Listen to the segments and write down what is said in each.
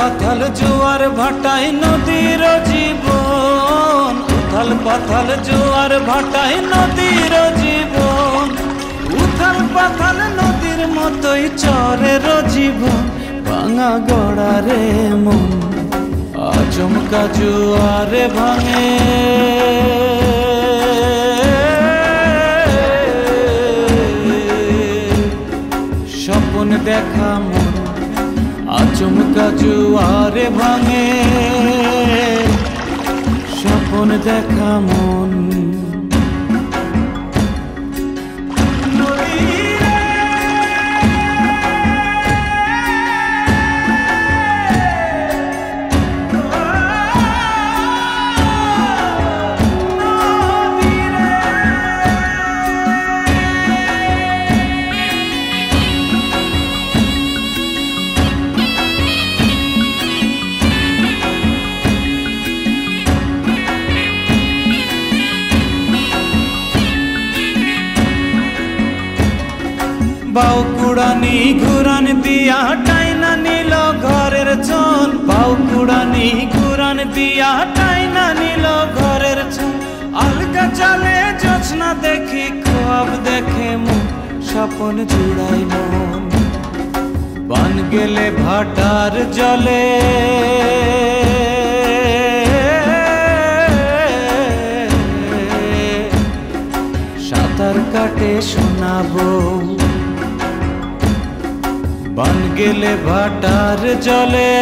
পাথাল জোয়ার ভাটায় নদীর জীবন, উথাল পাথাল জোয়ার ভাটায় নদীর জীবন, উথাল পাথাল নদীর মতোই চরের জীবন, ভাঙা গড়ারে মন আচমকা জোয়ারে ভাঙে। স্বপ্ন দেখা মন আচমকা জোয়ারে ভাঙে, স্বপ্ন দেখা মন। বাউ কুড়ানি ঘুরান দিয়া টাইনা নিল ঘরের চন, বাউ কুড়ানি ঘুরান দিয়া টাইনা নিল ঘরের চন, আলগা চালে জোছনা দেখি খোয়াব দেখে মন, স্বপন জুড়াই মন বান গেলে ভাটার জলে, সাঁতার কাটে শোনাবো বান গেলে ভাটার জলে,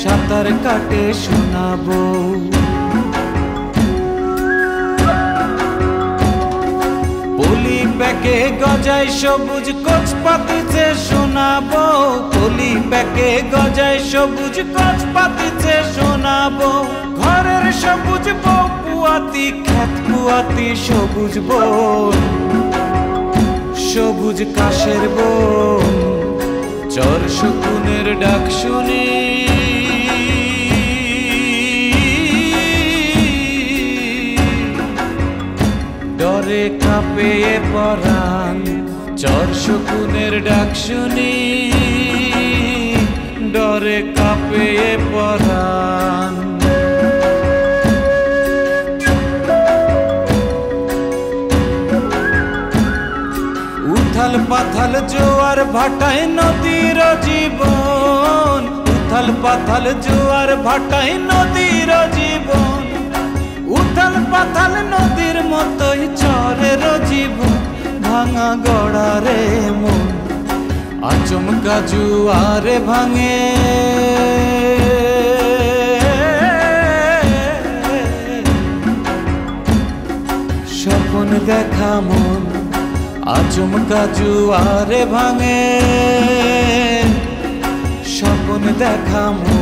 সাঁতার কাটে শোনাবো। পলি প্যাকে গজায় সবুজ কোচ পাতিছে শোনাবো, পলি প্যাকে গজায় সবুজ কোচ পাতিছে শোনাবো, ঘরের সবুজ বউ পুয়াতি খেত পুয়াতি সবুজ বন, সবুজ কাশের বন, চর শকুনের ডাক শুনি ডরে কাঁপে পরাণ, চর শকুনের ডাক শুনি ডরে কাঁপে পরাণ। উথাল পাথাল জোয়ার ভাটায় নদীর জীবন, উথাল পাথাল জোয়ার ভাটায় নদীর জীবন, উথাল পাথাল নদীর মতোই চরের জীবন, ভাঙা গড়ারে মন আচমকা জোয়ারে ভাঙে। স্বপ্ন দেখা মন আচমকা জোয়ারে ভাঙে, স্বপ্ন দেখা মন।